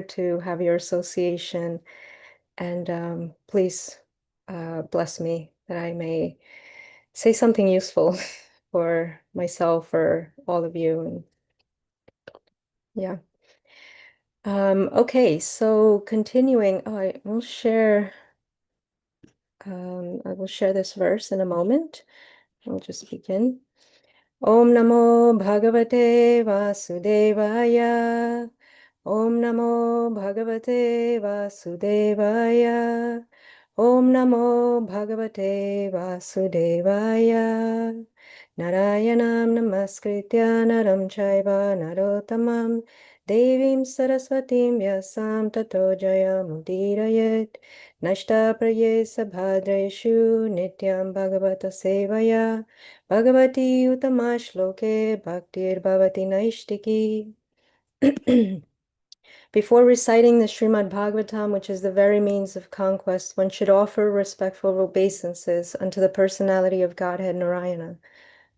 to have your association, and please bless me that I may say something useful for myself or all of you. And yeah. Okay, so continuing, I will share this verse in a moment. I'll just begin. Om Namo Bhagavate Vasudevaya. Om Namo Bhagavate Vasudevaya. Om Namo Bhagavate Vasudevaya. Narayanam Namaskritya Naram Chaiva Narottamam Devim Saraswatim Vyasam Tato Jayamudirayet Nashta Prayesa Bhadreshu Nityam Bhagavata Sevaya Bhagavati Utama Shloke Bhaktir Bhavati Naishtiki. Before reciting the Srimad Bhagavatam, which is the very means of conquest, one should offer respectful obeisances unto the personality of Godhead Narayana,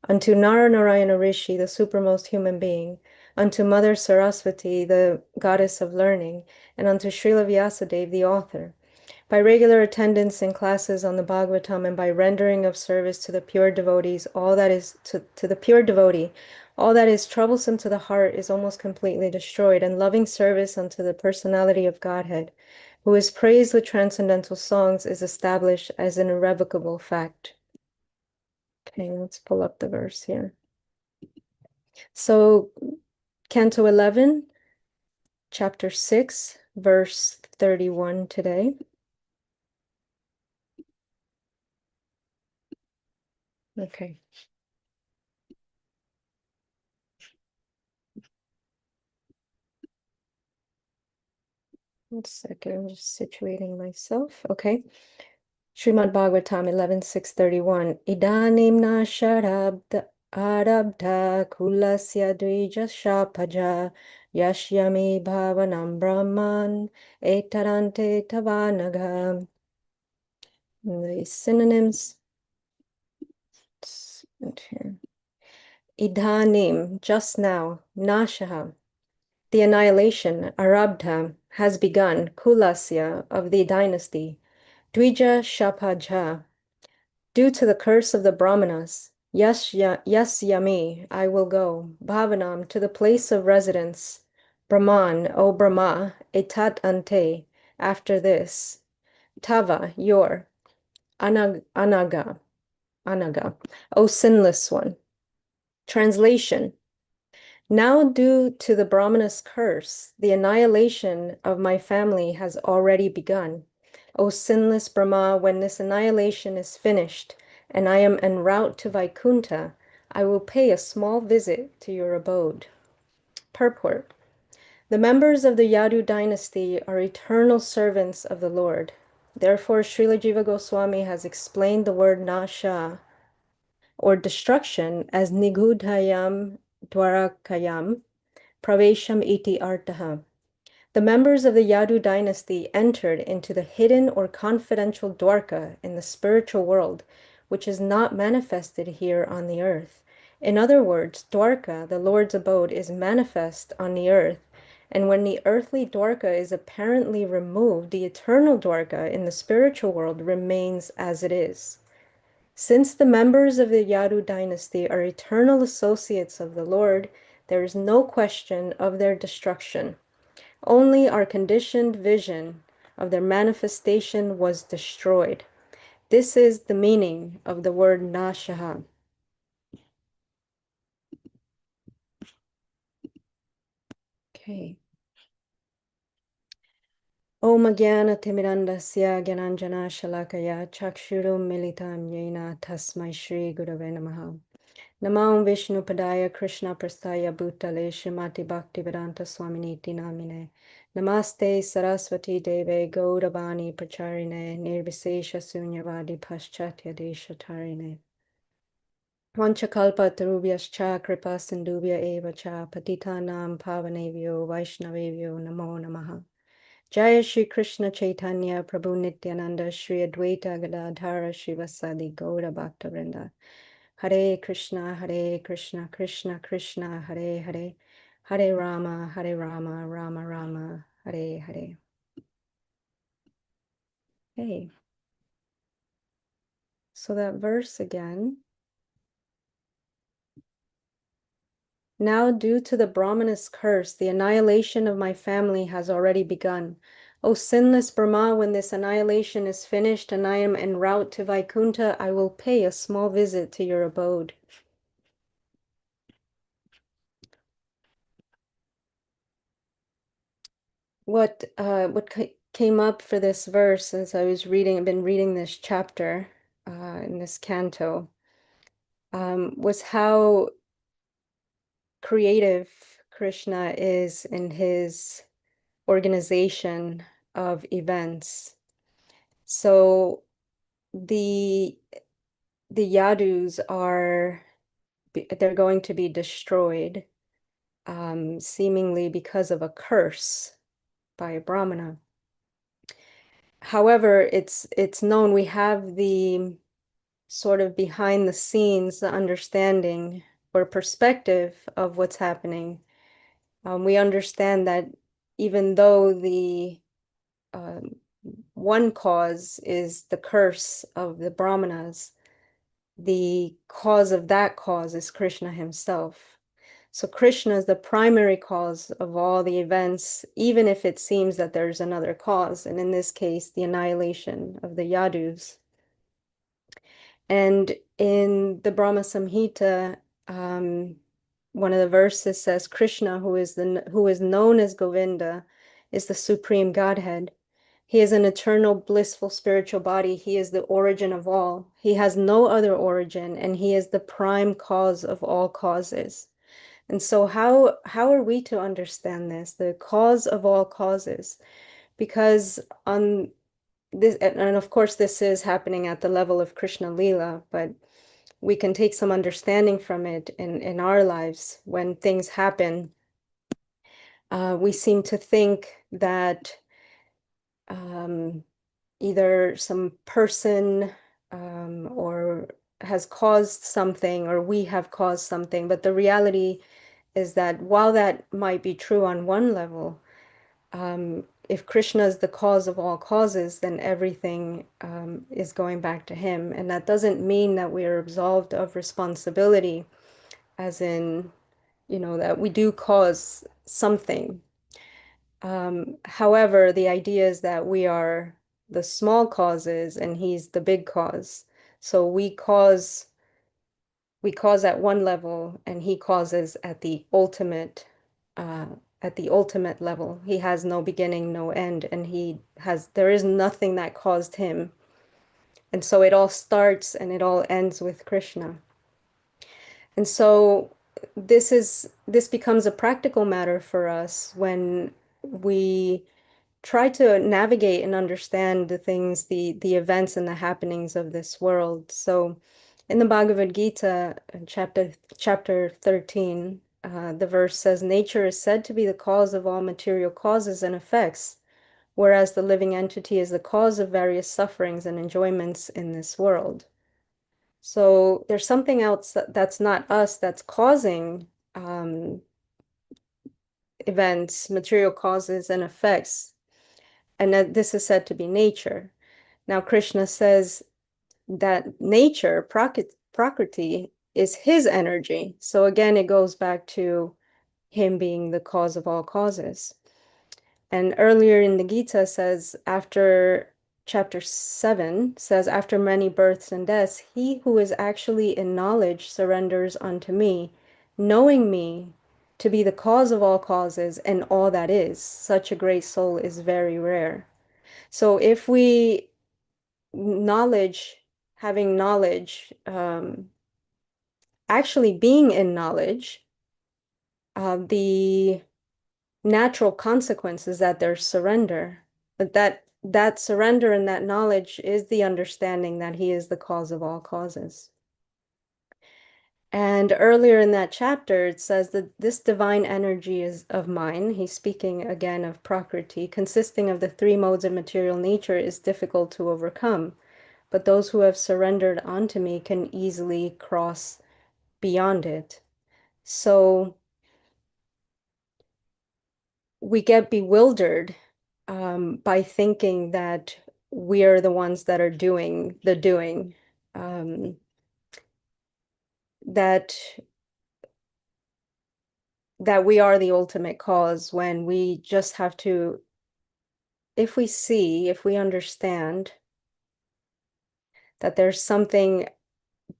unto Nara Narayana Rishi, the supremmost human being, unto Mother Saraswati, the goddess of learning, and unto Srila Vyasadeva, the author. By regular attendance in classes on the Bhagavatam and by rendering of service to the pure devotees, all that is to the pure devotee, all that is troublesome to the heart is almost completely destroyed, and loving service unto the personality of Godhead, who is praised with transcendental songs, is established as an irrevocable fact. Okay, let's pull up the verse here. So, Canto 11, Chapter 6, verse 31 today. Okay. One second, I'm just situating myself. Okay. Srimad Bhagavatam 11.631. Idanim na sharabda arabda kulasya dvijashapaja yashyami bhavanam brahman etarante tavanaga. The synonyms. Here. Idanim, just now, nashaha, the annihilation, arabdha, has begun, kulasya, of the dynasty, Dvija Shapaja, due to the curse of the Brahmanas, Yasyami, I will go, Bhavanam, to the place of residence, Brahman, O Brahma, Etat Ante, after this, Tava, your, Anaga, O sinless one. Translation. Now, due to the Brahmana's curse, the annihilation of my family has already begun. O sinless Brahma, when this annihilation is finished and I am en route to Vaikuntha, I will pay a small visit to your abode. Purport. The members of the Yadu dynasty are eternal servants of the Lord. Therefore, Srila Jiva Goswami has explained the word nasha, or destruction, as nigudhayam dwarakayam, pravesham iti artaha. The members of the Yadu dynasty entered into the hidden or confidential Dwarka in the spiritual world, which is not manifested here on the earth. In other words, Dwarka, the Lord's abode, is manifest on the earth, and when the earthly Dwarka is apparently removed, the eternal Dwarka in the spiritual world remains as it is. Since the members of the Yadu dynasty are eternal associates of the Lord, there is no question of their destruction. Only our conditioned vision of their manifestation was destroyed. This is the meaning of the word nashaha. Okay. Om Jnana Timirandasya Gyananjana Shalakaya Chakshurum Militam Yena Tasmai Shri Gurave Namaha. Namam Vishnu Padaya Krishna Prasthaya Bhutale Shrimati Bhaktivedanta Swaminiti Namine. Namaste Saraswati Deve Gauravani Pracharine Nirvisesha Sunyavadi Paschatya Deshatarine. Vanchakalpa Tarubhyascha Kripa Sindhubhya Eva Cha Patitanam Pavanevyo Vaishnavevyo Namo Namaha. Jaya Shri Krishna Chaitanya Prabhu Nityananda Shri Advaita Gadadhara Shivasadi Gaura Bhakta Hare Krishna, Krishna Krishna, Hare Hare, Hare Rama, Rama Rama, Hare Hare. Hey, so that verse again. Now, due to the Brahmana's curse, the annihilation of my family has already begun. O sinless Brahma, when this annihilation is finished and I am en route to Vaikuntha, I will pay a small visit to your abode. What came up for this verse as I was reading, I've been reading this chapter in this canto, was how creative Krishna is in his organization of events. So the Yadus they're going to be destroyed, seemingly because of a curse by a Brahmana. However, it's known we have the sort of behind the scenes, the understanding or perspective of what's happening. We understand that even though the um, one cause is the curse of the Brahmanas, the cause of that cause is Krishna himself. So Krishna is the primary cause of all the events, even if it seems that there's another cause, and in this case, the annihilation of the Yadus. And in the Brahma Samhita, one of the verses says, Krishna, who is known as Govinda, is the supreme Godhead. He is an eternal, blissful spiritual body. He is the origin of all. He has no other origin, and he is the prime cause of all causes. And so how are we to understand this, the cause of all causes? Because on this, and of course this is happening at the level of Krishna Lila, but we can take some understanding from it in our lives. When things happen, we seem to think that either some person or has caused something, or we have caused something. But the reality is that while that might be true on one level, if Krishna is the cause of all causes, then everything is going back to him. And that doesn't mean that we are absolved of responsibility, as in, that we do cause something. However, the idea is that we are the small causes and he's the big cause. So we cause at one level and he causes uh, at the ultimate level. He has no beginning, no end, and there is nothing that caused him. And so it all starts and it all ends with Krishna. And so this becomes a practical matter for us when we try to navigate and understand the things, the events and the happenings of this world. So in the Bhagavad Gita, chapter 13, the verse says, nature is said to be the cause of all material causes and effects, whereas the living entity is the cause of various sufferings and enjoyments in this world. So there's something else that's not us that's causing events, material causes and effects, and that this is said to be nature. Now, Krishna says that nature, Prakriti, is his energy. So again, it goes back to him being the cause of all causes. And earlier in the Gita says, after chapter 7 says, after many births and deaths, he who is actually in knowledge surrenders unto me, knowing me to be the cause of all causes and all that is. Such a great soul is very rare. So if we having knowledge, actually being in knowledge, the natural consequence is that there's surrender. But that surrender and that knowledge is the understanding that he is the cause of all causes. And earlier in that chapter, it says that this divine energy is of mine. He's speaking again of Prakriti, consisting of the three modes of material nature, is difficult to overcome. But those who have surrendered unto me can easily cross beyond it. So we get bewildered by thinking that we are the ones that are doing the doing, um, that that we are the ultimate cause when we just have to, if we see, if we understand that there's something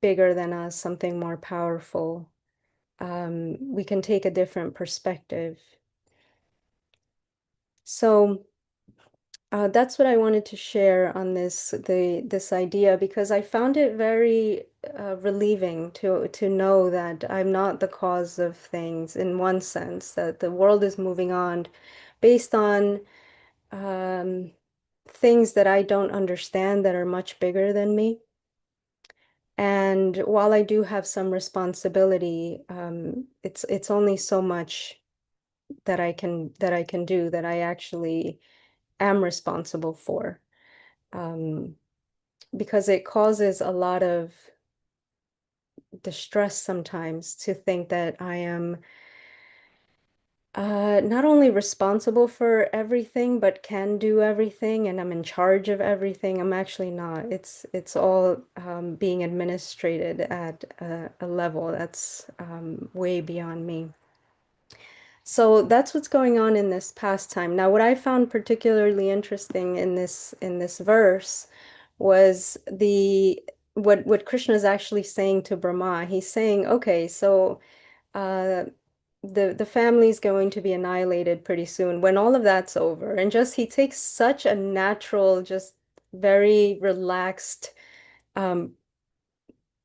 bigger than us, something more powerful, we can take a different perspective. So that's what I wanted to share on this idea, because I found it very relieving to know that I'm not the cause of things, in one sense, that the world is moving on based on um, things that I don't understand that are much bigger than me. And while I do have some responsibility, it's only so much that I can do, that I actually am responsible for. Um, because it causes a lot of distress sometimes to think that I am not only responsible for everything, but can do everything, and I'm in charge of everything. I'm actually not. It's all being administrated at a level that's way beyond me. So that's what's going on in this pastime. Now, what I found particularly interesting in this verse was the what Krishna is actually saying to Brahma. He's saying, okay, so uh, the family's going to be annihilated pretty soon when all of that's over. And just he takes such a natural, just very relaxed um,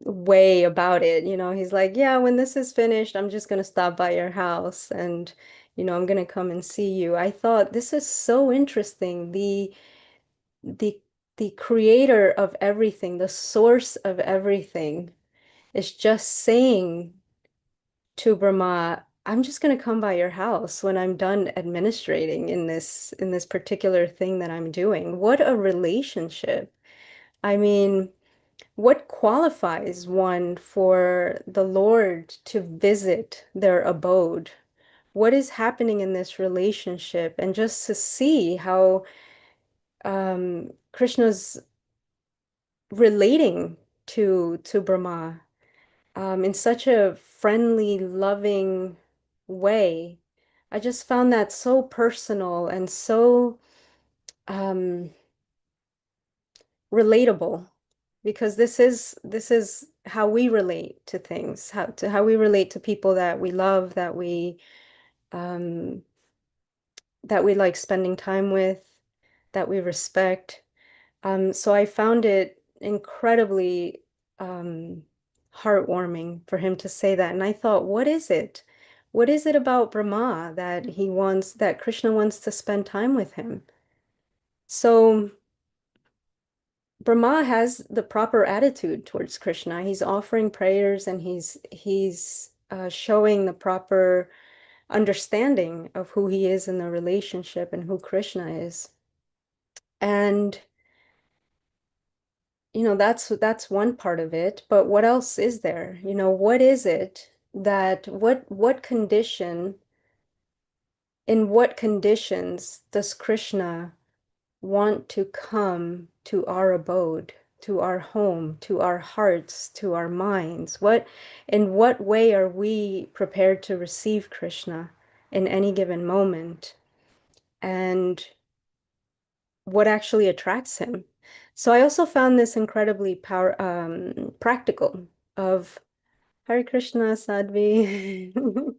way about it. He's like, yeah, when this is finished, I'm just gonna stop by your house and I'm gonna come and see you. I thought this is so interesting. The the creator of everything, the source of everything, is just saying to Brahma, I'm just gonna come by your house when I'm done administrating in this particular thing that I'm doing. What a relationship. I mean, what qualifies one for the Lord to visit their abode? What is happening in this relationship? And just to see how Krishna's relating to Brahma in such a friendly, loving way. I just found that so personal and so um, relatable, because this is how we relate to things, how we relate to people that we love, um, that we like spending time with, that we respect. So I found it incredibly um, heartwarming for him to say that. And I thought, what is it? What is it about Brahma that Krishna wants to spend time with him? So Brahma has the proper attitude towards Krishna. He's offering prayers, and he's showing the proper understanding of who he is in the relationship and who Krishna is. And that's one part of it, but what else is there? What is it that what condition in what conditions does Krishna want to come to our abode, to our home, to our hearts, to our minds? In what way are we prepared to receive Krishna in any given moment? And what actually attracts him? So I also found this incredibly practical of Hare Krishna, Sadhvi.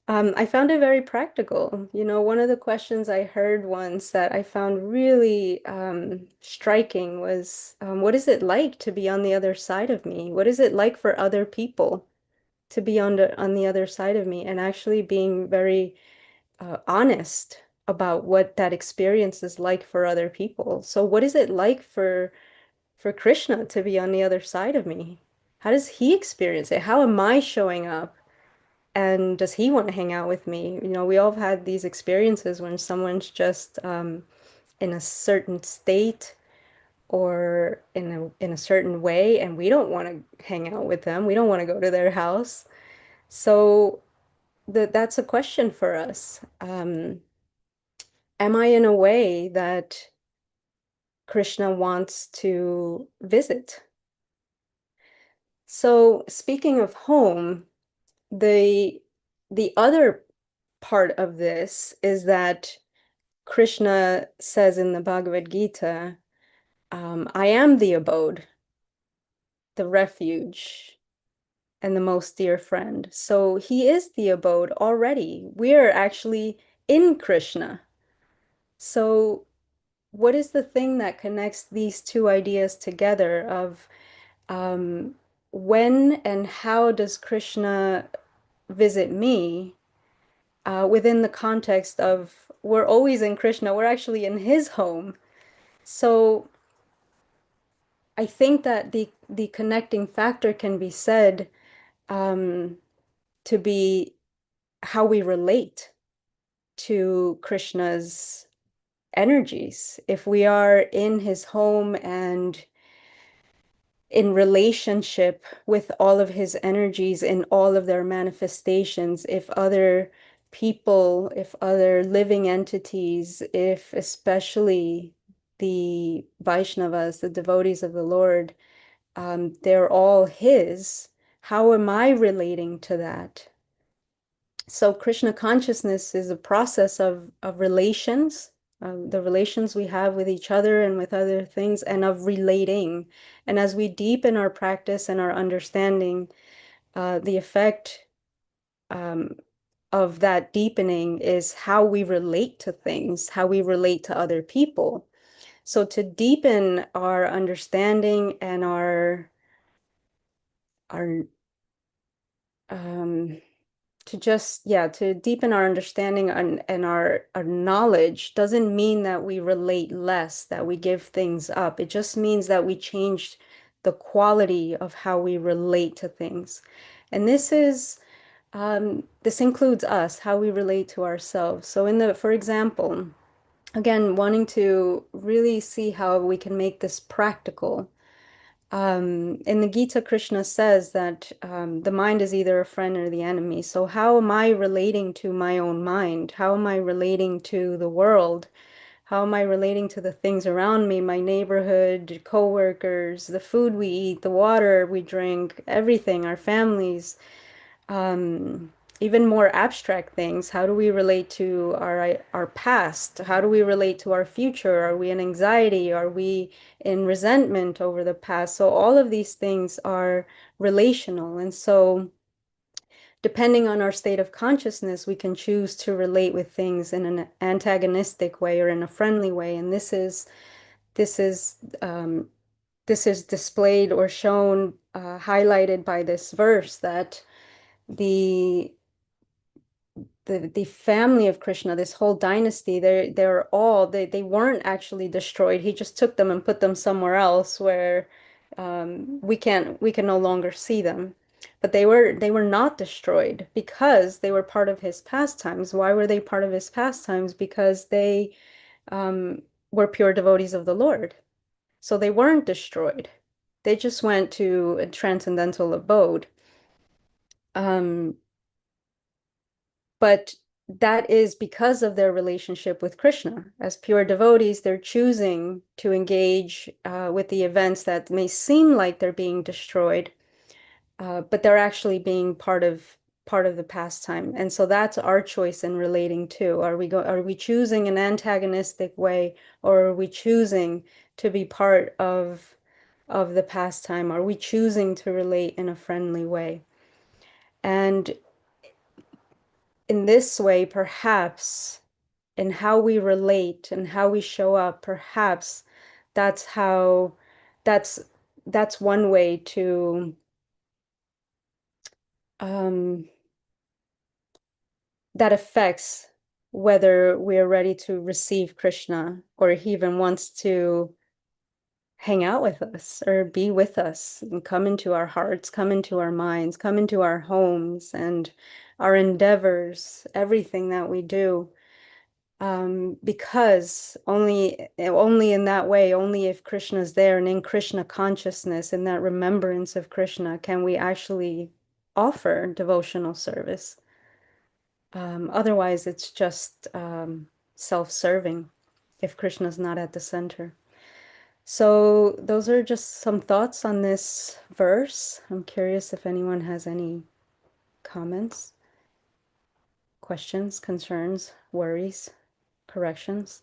I found it very practical. One of the questions I heard once that I found really striking was, what is it like to be on the other side of me? What is it like for other people to be on the other side of me? And actually being very honest about what that experience is like for other people. So what is it like for Krishna to be on the other side of me? How does he experience it? How am I showing up? And does he want to hang out with me? We all have had these experiences when someone's just in a certain state or in a certain way, and we don't want to hang out with them. We don't want to go to their house. So that's a question for us. Am I in a way that Krishna wants to visit? So speaking of home, the the other part of this is that Krishna says in the Bhagavad Gita, I am the abode, the refuge, and the most dear friend. So he is the abode already. We're actually in Krishna. So what is the thing that connects these two ideas together of um, when and how does Krishna visit me within the context of we're always in Krishna, we're actually in his home. So I think that the connecting factor can be said um, to be how we relate to Krishna's energies. If we are in his home and in relationship with all of his energies in all of their manifestations, if other people, if other living entities, if especially the Vaishnavas, the devotees of the Lord, they're all his, how am I relating to that? So Krishna consciousness is a process of relations, the relations we have with each other and with other things, and of relating. And as we deepen our practice and our understanding, the effect um, of that deepening is how we relate to things, how we relate to other people. So to deepen our understanding and our um, to just, yeah, to deepen our understanding and our knowledge doesn't mean that we relate less, that we give things up. It just means that we change the quality of how we relate to things. And this includes us, how we relate to ourselves. So for example, again, wanting to really see how we can make this practical. In the Gita, Krishna says that the mind is either a friend or the enemy. So how am I relating to my own mind? How am I relating to the world? How am I relating to the things around me, my neighborhood, coworkers, the food we eat, the water we drink, everything, our families? um, Even more abstract things. How do we relate to our past? How do we relate to our future? Are we in anxiety? Are we in resentment over the past? So all of these things are relational. And so depending on our state of consciousness, we can choose to relate with things in an antagonistic way or in a friendly way. And this is um, this is displayed or shown, highlighted by this verse that the the family of Krishna, this whole dynasty, they weren't actually destroyed. He just took them and put them somewhere else where we can no longer see them. But they were not destroyed because they were part of his pastimes. Why were they part of his pastimes? Because they um, were pure devotees of the Lord. So they weren't destroyed. They just went to a transcendental abode. Um, But that is because of their relationship with Krishna. As pure devotees, they're choosing to engage with the events that may seem like they're being destroyed, but they're actually being part of the pastime. And so that's our choice in relating to. Are we choosing an antagonistic way, or are we choosing to be part of the pastime? Are we choosing to relate in a friendly way? And in this way, perhaps, in how we relate and how we show up, perhaps that's how that's that's one way to um, that affects whether we are ready to receive Krishna or he even wants to hang out with us or be with us and come into our hearts, come into our minds, come into our homes and our endeavors, everything that we do. Because only in that way, only if Krishna's there and in Krishna consciousness, in that remembrance of Krishna, can we actually offer devotional service. Otherwise, it's just self-serving if Krishna's not at the center. So those are just some thoughts on this verse. I'm curious if anyone has any comments, questions, concerns, worries, corrections.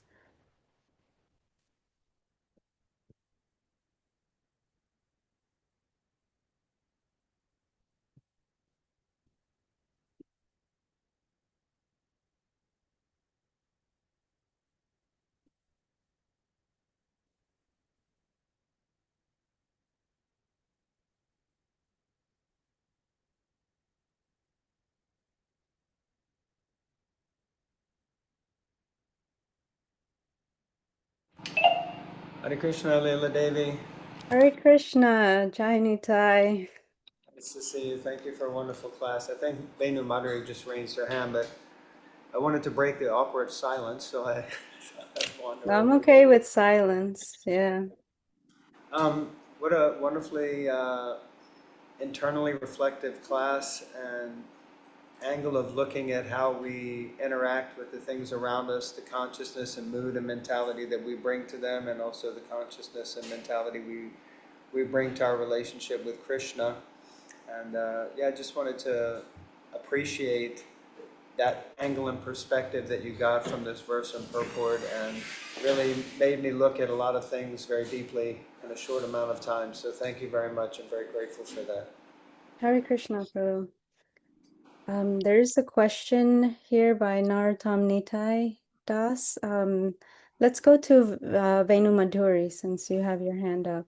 Hare Krishna, Lila Devi. Hare Krishna, Jai Nitai. Nice to see you. Thank you for a wonderful class. I think Venu Madhuri just raised her hand, but I wanted to break the awkward silence, so I wander I'm over okay to you. with silence. Yeah. What a wonderfully internally reflective class and angle of looking at how we interact with the things around us, the consciousness and mood and mentality that we bring to them, and also the consciousness and mentality we bring to our relationship with Krishna. And yeah, I just wanted to appreciate that angle and perspective that you got from this verse and purport, and really made me look at a lot of things very deeply in a short amount of time. So thank you very much. I'm very grateful for that. Hare Krishna, Prabhu. There's a question here by Narottam Nitai Das. Let's go to Venu Madhuri since you have your hand up.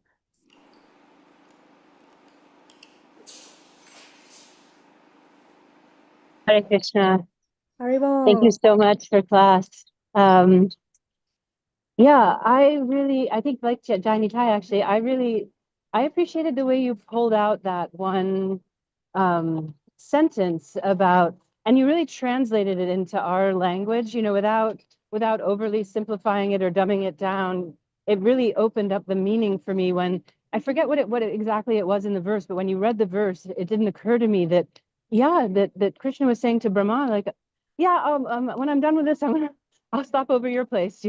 Hare Krishna. Thank you Haribol. so much for class. Um, yeah, I think like Jani Tai, actually, I appreciated the way you pulled out that one sentence about, and you really translated it into our language, without overly simplifying it or dumbing it down. It really opened up the meaning for me when I forget exactly it was in the verse, but when you read the verse, it didn't occur to me that, yeah, that Krishna was saying to Brahma, like, yeah, when I'm done with this, I'll stop over your place,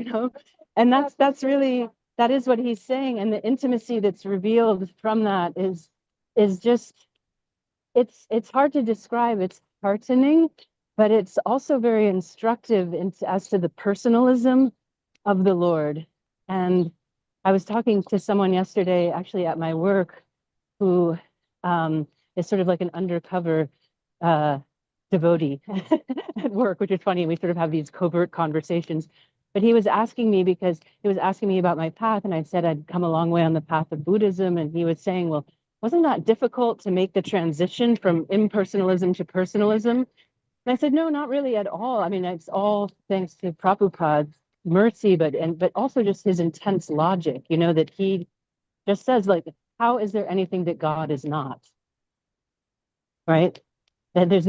and that is what he's saying, and the intimacy that's revealed from that is just, it's hard to describe. It's heartening, but it's also very instructive as to the personalism of the Lord. And I was talking to someone yesterday, actually at my work, who is sort of like an undercover uh, devotee at work, which is funny. We sort of have these covert conversations. But he was asking me because he was asking me about my path, and I said I'd come a long way on the path of Buddhism, and he was saying, well, wasn't that difficult to make the transition from impersonalism to personalism? And I said, no, not really at all. I mean, it's all thanks to Prabhupada's mercy, but also just his intense logic, that he just says, like, how is there anything that God is not? Right? That there's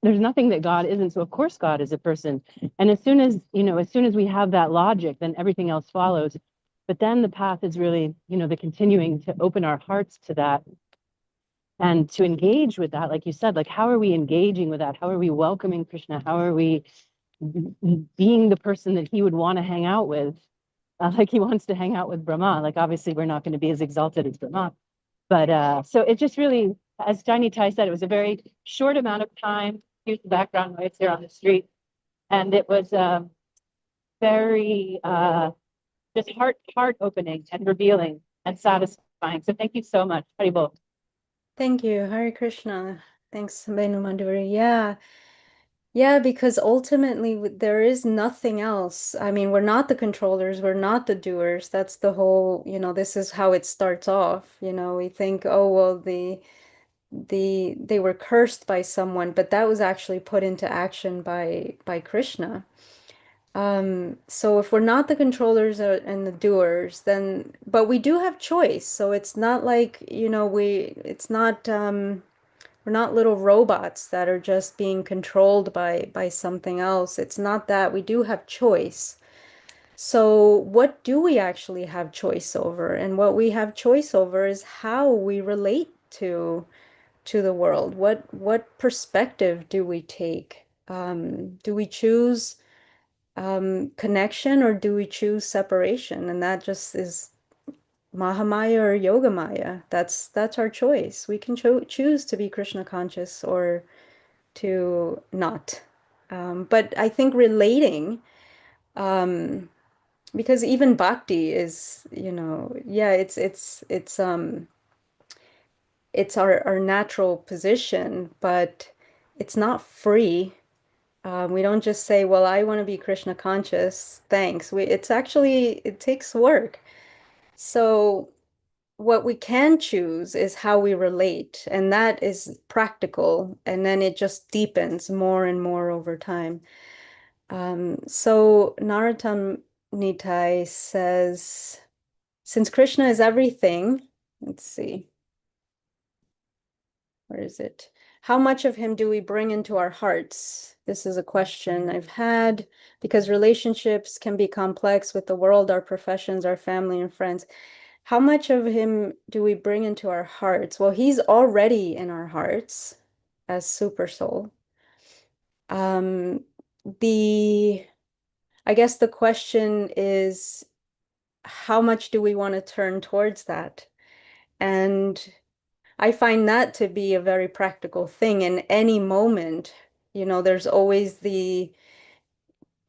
nothing that God isn't. So of course God is a person. And as soon as we have that logic, then everything else follows. But then the path is really, the continuing to open our hearts to that and to engage with that, like you said, like, how are we engaging with that? How are we welcoming Krishna? How are we being the person that he would want to hang out with? Like he wants to hang out with Brahma. Like, obviously we're not going to be as exalted as Brahma. But so it just really, as Johnny Tai said, it was a very short amount of time. Here's the background noise here on the street. And it was very just heart opening and revealing and satisfying. So thank you so much. Haribol. Thank you, Hare Krishna. Thanks, Venu Madhuri. Yeah. Yeah, because ultimately there is nothing else. I mean, we're not the controllers, we're not the doers. That's the whole, this is how it starts off. We think, oh, well, they were cursed by someone, but that was actually put into action by Krishna. So if we're not the controllers and the doers, then but we do have choice. So it's not like, it's not we're not little robots that are just being controlled by something else. It's not that. We do have choice. So what do we actually have choice over? And what we have choice over is how we relate to the world. What perspective do we take? Do we choose connection or do we choose separation? And that just is Mahamaya or Yogamaya. That's our choice. We can choose to be Krishna conscious or to not. But I think relating, um, because even bhakti is, yeah, it's our natural position, but it's not free. We don't just say, well, I want to be Krishna conscious, thanks. It's actually, it takes work. So what we can choose is how we relate, and that is practical, and then it just deepens more and more over time. So Narottam Nitai says, since Krishna is everything, let's see, where is it? How much of him do we bring into our hearts? This is a question I've had because relationships can be complex with the world, our professions, our family and friends. How much of him do we bring into our hearts? Well, he's already in our hearts as super soul. Um, the I guess the question is, how much do we want to turn towards that? And I find that to be a very practical thing in any moment. There's always the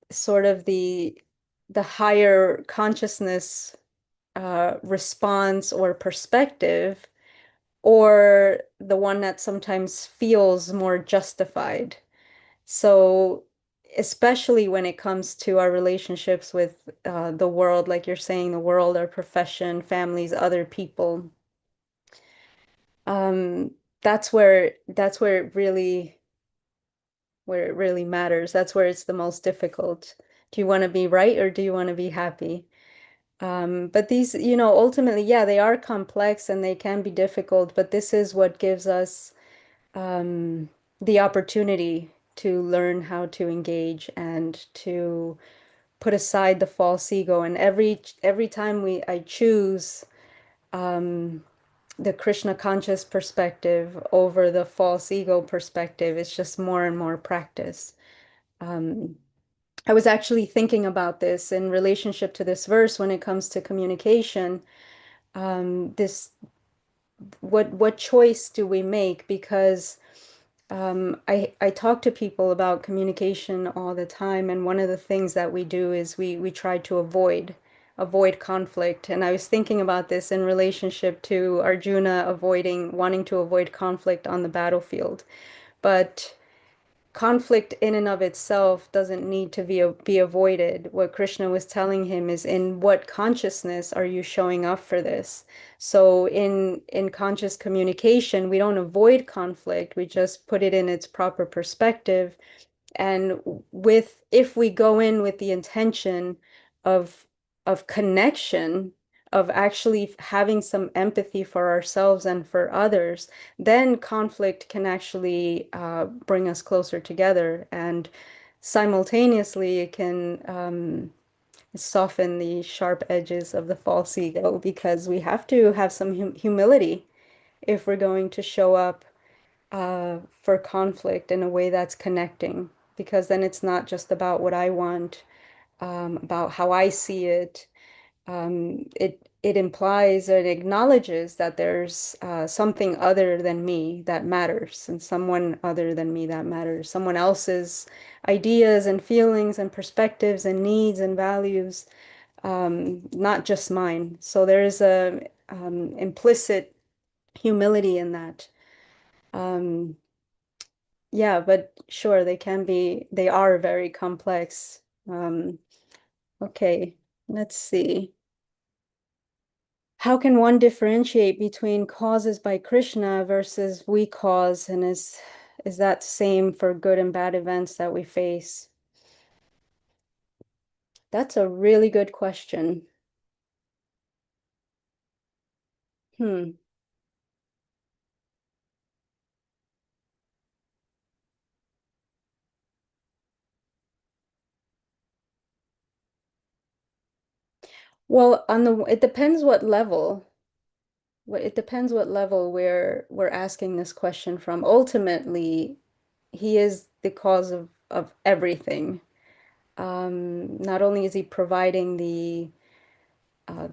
sort of the higher consciousness response or perspective, or the one that sometimes feels more justified. So, especially when it comes to our relationships with the world, like you're saying, the world, our profession, families, other people, um, that's where it really matters. That's where it's the most difficult. Do you want to be right or do you want to be happy? But these, ultimately, yeah, they are complex and they can be difficult, but this is what gives us um, the opportunity to learn how to engage and to put aside the false ego. And every time I choose the Krishna conscious perspective over the false ego perspective, it's just more and more practice. Um, I was actually thinking about this in relationship to this verse when it comes to communication. This what choice do we make? Because I talk to people about communication all the time, and one of the things that we do is we try to avoid conflict. And I was thinking about this in relationship to Arjuna wanting to avoid conflict on the battlefield. But conflict in and of itself doesn't need to be avoided. What Krishna was telling him is, in what consciousness are you showing up for this? So in conscious communication, we don't avoid conflict, we just put it in its proper perspective. And if we go in with the intention of connection, of actually having some empathy for ourselves and for others, then conflict can actually bring us closer together, and simultaneously it can soften the sharp edges of the false ego, because we have to have some humility if we're going to show up for conflict in a way that's connecting, because then it's not just about what I want, about how I see it. It implies and acknowledges that there's something other than me that matters, and someone other than me that matters, someone else's ideas and feelings and perspectives and needs and values, not just mine. So there is a implicit humility in that. Um, Yeah, but sure, they are very complex. Okay, let's see. How can one differentiate between causes by Krishna versus we cause, and is that same for good and bad events that we face? That's a really good question. Hmm. Well, it depends what level. It depends what level we're asking this question from. Ultimately, he is the cause of of everything. Not only is he providing the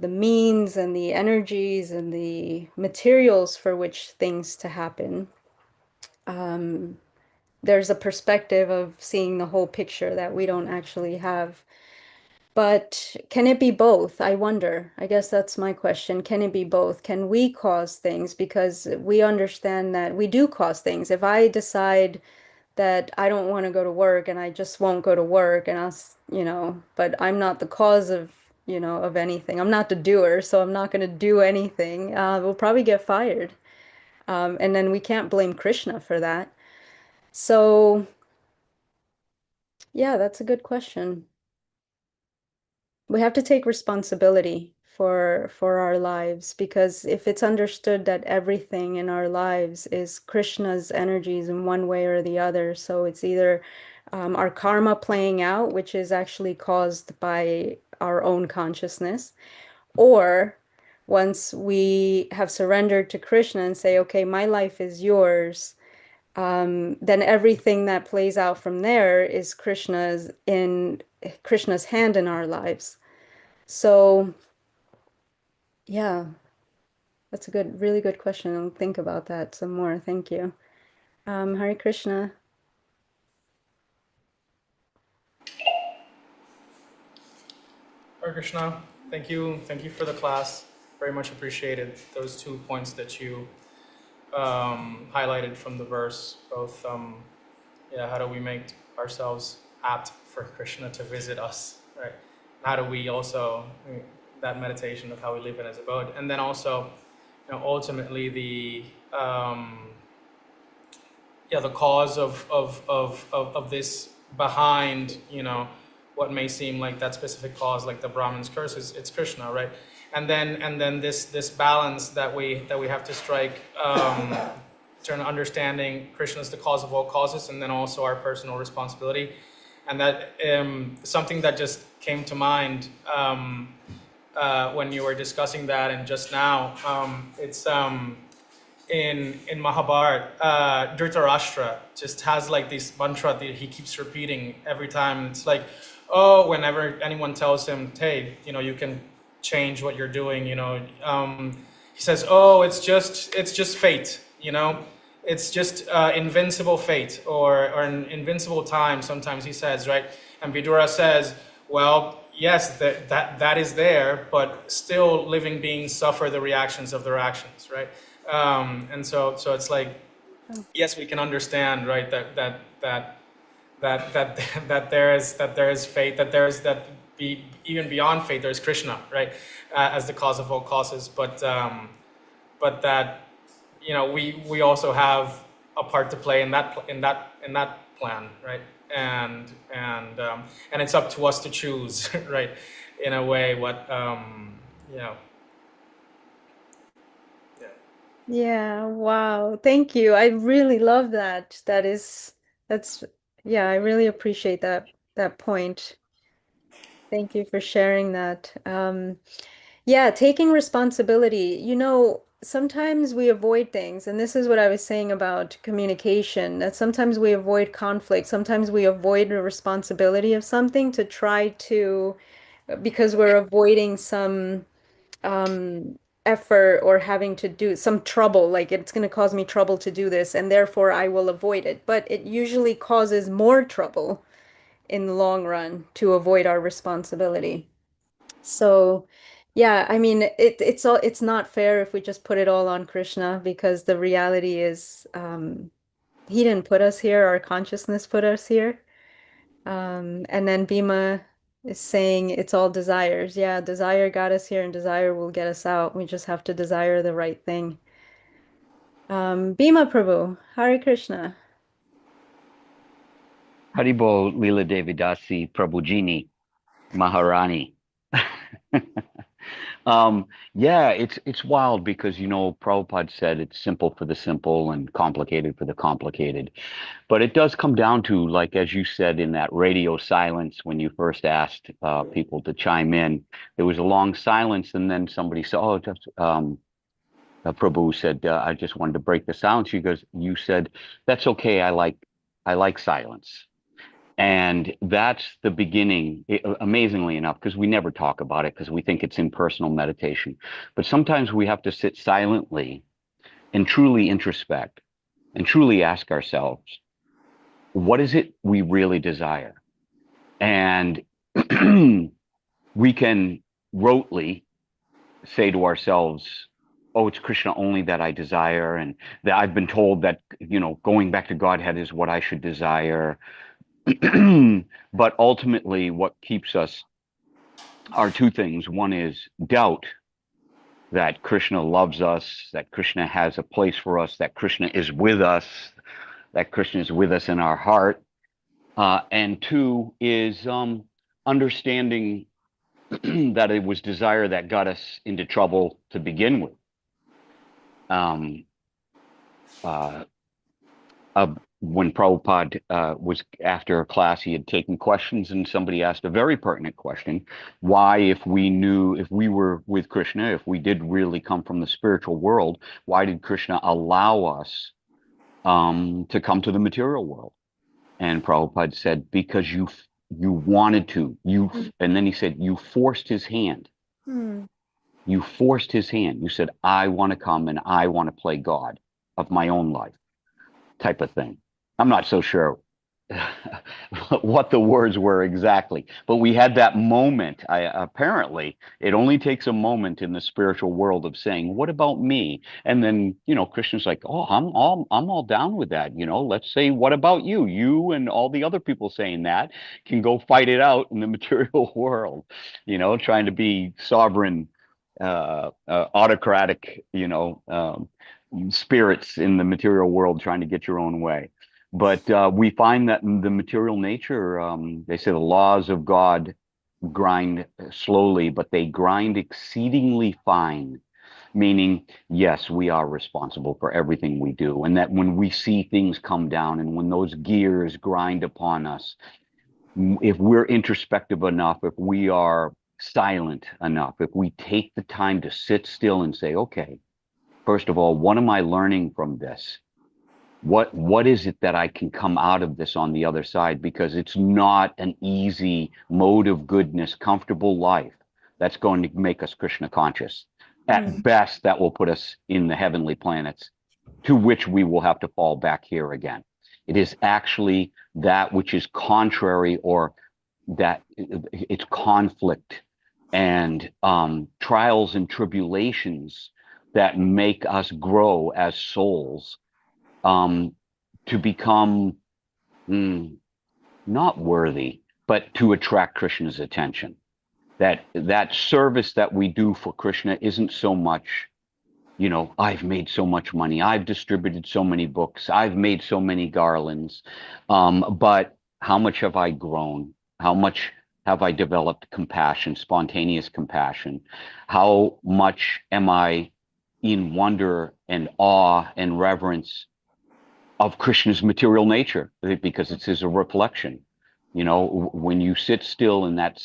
means and the energies and the materials for which things to happen, um, there's a perspective of seeing the whole picture that we don't actually have. But can it be both? I wonder. I guess that's my question. Can it be both? Can we cause things? Because we understand that we do cause things. If I decide that I don't want to go to work and I just won't go to work and but I'm not the cause of, of anything. I'm not the doer, so I'm not going to do anything. We'll probably get fired. And then we can't blame Krishna for that. So, yeah, that's a good question. We have to take responsibility for our lives, because if it's understood that everything in our lives is Krishna's energies in one way or the other, so it's either our karma playing out, which is actually caused by our own consciousness, or once we have surrendered to Krishna and say, okay, my life is yours, then everything that plays out from there is Krishna's hand in our lives. So, yeah, that's a really good question. I'll think about that some more. Thank you. Hare Krishna. Hare Krishna, thank you for the class. Very much appreciated those 2 points that you highlighted from the verse. Both, how do we make ourselves apt for Krishna to visit us, right? How do we also that meditation of how we live in his abode, and then also, ultimately the cause of this behind, what may seem like that specific cause, like the Brahmin's curse, it's Krishna, right? And then this balance that we have to strike, turn understanding Krishna's the cause of all causes, and then also our personal responsibility. And that something that just came to mind when you were discussing that, and just now, it's in Mahabharata, Dhritarashtra just has like this mantra that he keeps repeating every time. It's like, oh, whenever anyone tells him, hey, you can change what you're doing, he says, oh, it's just fate, it's just invincible fate, or an invincible time, sometimes he says, right? And Vidura says, well, yes, that is there, but still living beings suffer the reactions of their actions, right? And so it's like, yes, we can understand, right, that there is fate, even beyond fate, there's Krishna, right, as the cause of all causes, but that we also have a part to play in that plan, right, and it's up to us to choose, right, in a way, what yeah. Yeah, wow. Thank you. I really love that. That's yeah, I really appreciate that point. Thank you for sharing that. Yeah, taking responsibility. Sometimes we avoid things, and this is what I was saying about communication, that sometimes we avoid conflict, sometimes we avoid the responsibility of something to try to, because we're avoiding some effort or having to do some trouble, like it's going to cause me trouble to do this, and therefore I will avoid it. But it usually causes more trouble in the long run to avoid our responsibility. So, yeah, I mean, it's not fair if we just put it all on Krishna, because the reality is, he didn't put us here, our consciousness put us here. And then Bhima is saying it's all desires. Yeah, desire got us here and desire will get us out. We just have to desire the right thing. Bhima Prabhu, Hare Krishna. Haribo Lila Devidasi Prabhujini Maharani. Yeah, it's wild because Prabhupada said it's simple for the simple and complicated for the complicated. But it does come down to, like as you said in that radio silence when you first asked people to chime in, there was a long silence, and then somebody said, "Oh, just Prabhu said, I just wanted to break the silence." You said, "That's okay. I like silence." And that's the beginning, amazingly enough, because we never talk about it because we think it's impersonal meditation. But sometimes we have to sit silently and truly introspect and truly ask ourselves, what is it we really desire? And we can rotely say to ourselves, oh, it's Krishna only that I desire, and that I've been told that, going back to Godhead is what I should desire. But ultimately, what keeps us are two things. One is doubt that Krishna loves us, that Krishna has a place for us, that Krishna is with us, that Krishna is with us in our heart. And two is understanding that it was desire that got us into trouble to begin with. Um, uh, when Prabhupada was after a class, he had taken questions, and somebody asked a very pertinent question: why, if we were with Krishna, if we did really come from the spiritual world, why did Krishna allow us to come to the material world? And Prabhupada said, because you wanted to, and then he said, you forced his hand. Mm. You forced his hand. You said, I want to come and I want to play God of my own life, type of thing. I'm not so sure what the words were exactly, but we had that moment. Apparently, it only takes a moment in the spiritual world of saying, "What about me?" And then, Krishna's like, "Oh, I'm all down with that. Let's say, what about you? You and all the other people saying that can go fight it out in the material world. Trying to be sovereign, autocratic, spirits in the material world, trying to get your own way." But we find that in the material nature, they say the laws of God grind slowly, but they grind exceedingly fine, meaning, yes, we are responsible for everything we do. And that when we see things come down and when those gears grind upon us, if we're introspective enough, if we are silent enough, if we take the time to sit still and say, okay, first of all, what am I learning from this? What is it that I can come out of this on the other side? Because it's not an easy mode of goodness, comfortable life that's going to make us Krishna conscious. At best, that will put us in the heavenly planets, to which we will have to fall back here again. It is actually that which is contrary, or that it's conflict and trials and tribulations that make us grow as souls, to become not worthy, but to attract Krishna's attention. That service that we do for Krishna isn't so much, I've made so much money, I've distributed so many books, I've made so many garlands, but how much have I grown? How much have I developed compassion, spontaneous compassion? How much am I in wonder and awe and reverence of Krishna's material nature, because it's a reflection. When you sit still in that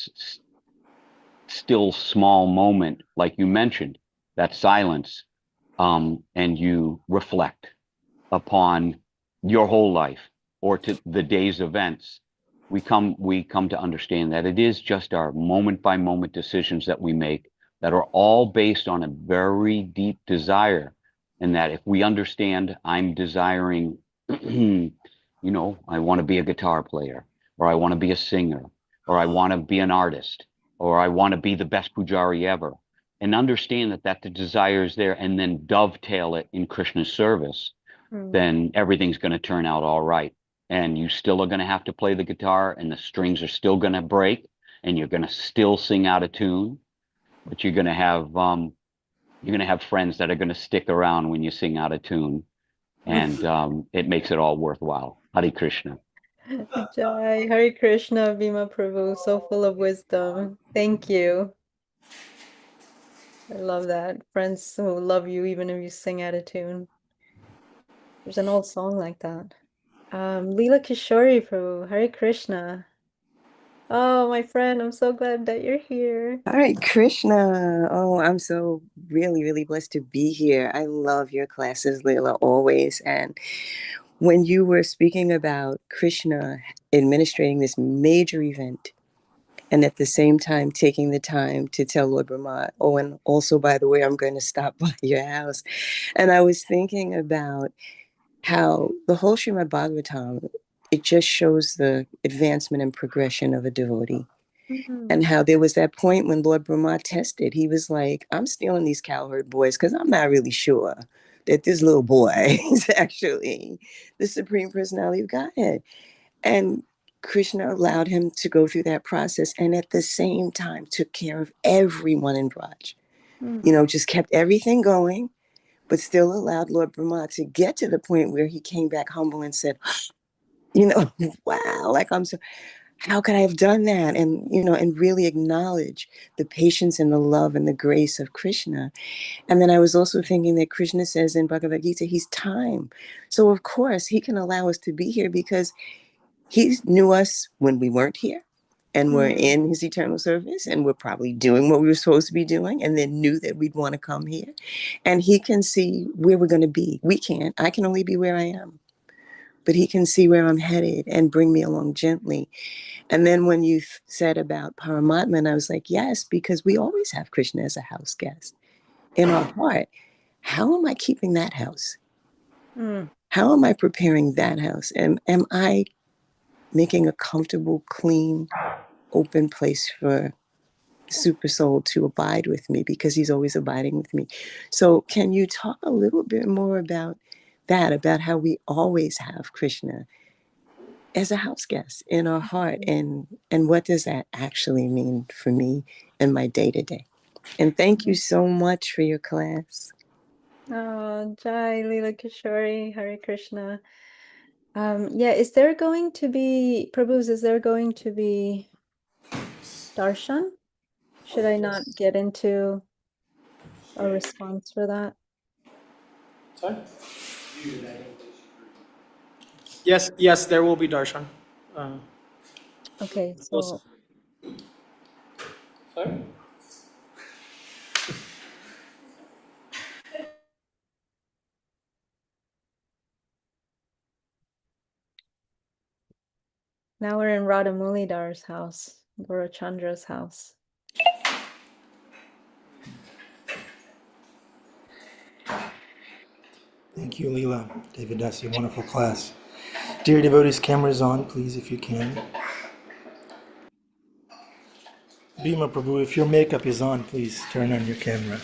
still small moment, like you mentioned, that silence, and you reflect upon your whole life or to the day's events, we come to understand that it is just our moment by moment decisions that we make that are all based on a very deep desire. And that if we understand, I'm desiring, I want to be a guitar player, or I want to be a singer, or I want to be an artist, or I want to be the best pujari ever, and understand that the desire is there, and then dovetail it in Krishna's service, then everything's going to turn out all right. And you still are going to have to play the guitar, and the strings are still going to break, and you're going to still sing out of tune, but you're going to have friends that are going to stick around when you sing out of tune, and it makes it all worthwhile. Hare Krishna. Jai, Hare Krishna, Bhima Prabhu, so full of wisdom. Thank you. I love that. Friends who love you even if you sing out of tune. There's an old song like that. Lila Kishori Prabhu, Hare Krishna. Oh, my friend, I'm so glad that you're here. Hare Krishna. Oh, I'm so really, really blessed to be here. I love your classes, Lila, always. And when you were speaking about Krishna administrating this major event, and at the same time taking the time to tell Lord Brahma, oh, and also, by the way, I'm going to stop by your house. And I was thinking about how the whole Srimad Bhagavatam, it just shows the advancement and progression of a devotee. And how there was that point when Lord Brahma tested. He was like, I'm stealing these cowherd boys because I'm not really sure that this little boy is actually the Supreme Personality of Godhead. And Krishna allowed him to go through that process, and at the same time took care of everyone in Braj. Just kept everything going, but still allowed Lord Brahma to get to the point where he came back humble and said, wow, like I'm so, how could I have done that? And, and really acknowledge the patience and the love and the grace of Krishna. And then I was also thinking that Krishna says in Bhagavad Gita, he's time. So of course he can allow us to be here because he knew us when we weren't here, and we're in his eternal service, and we're probably doing what we were supposed to be doing, and then knew that we'd want to come here. And he can see where we're going to be. We can't. I can only be where I am. But he can see where I'm headed and bring me along gently. And then when you said about Paramatma, and I was like, yes, because we always have Krishna as a house guest in our heart. How am I keeping that house? How am I preparing that house? Am I making a comfortable, clean, open place for Super Soul to abide with me, because he's always abiding with me? So can you talk a little bit more about that, about how we always have Krishna as a house guest in our heart, and what does that actually mean for me and my day-to-day? And thank you so much for your class. Oh, Jai, Lila Kishori, Hare Krishna. Yeah, is there going to be, Prabhus, is there going to be darshan? Should I not get into a response for that? Sorry? Yes, there will be darshan. Okay, so Sorry? now we're in Radha Mulidar's house, Guru Chandra's house. Thank you, Lila. David Dasi, wonderful class. Dear devotees, cameras on, please, if you can. Bhima Prabhu, if your makeup is on, please turn on your camera.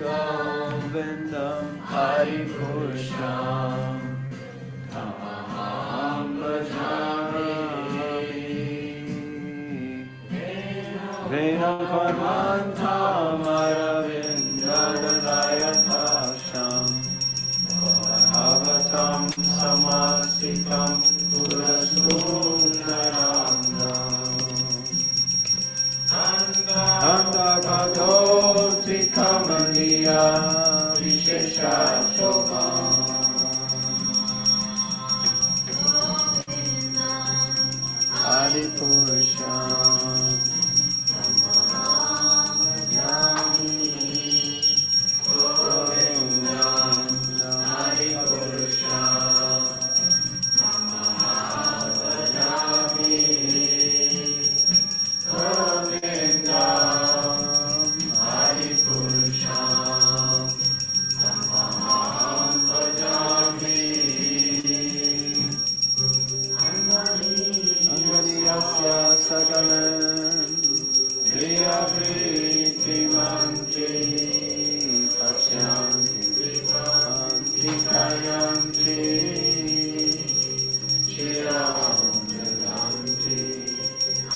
Govindam Hari Purusham Tamaham Bhajami Venam Karmantam Aravindadayatasham Bhagavatam Samasitam Purasundaramdam Anda Bhagavati Kamaniya Vishesha Shobham Adi Purusham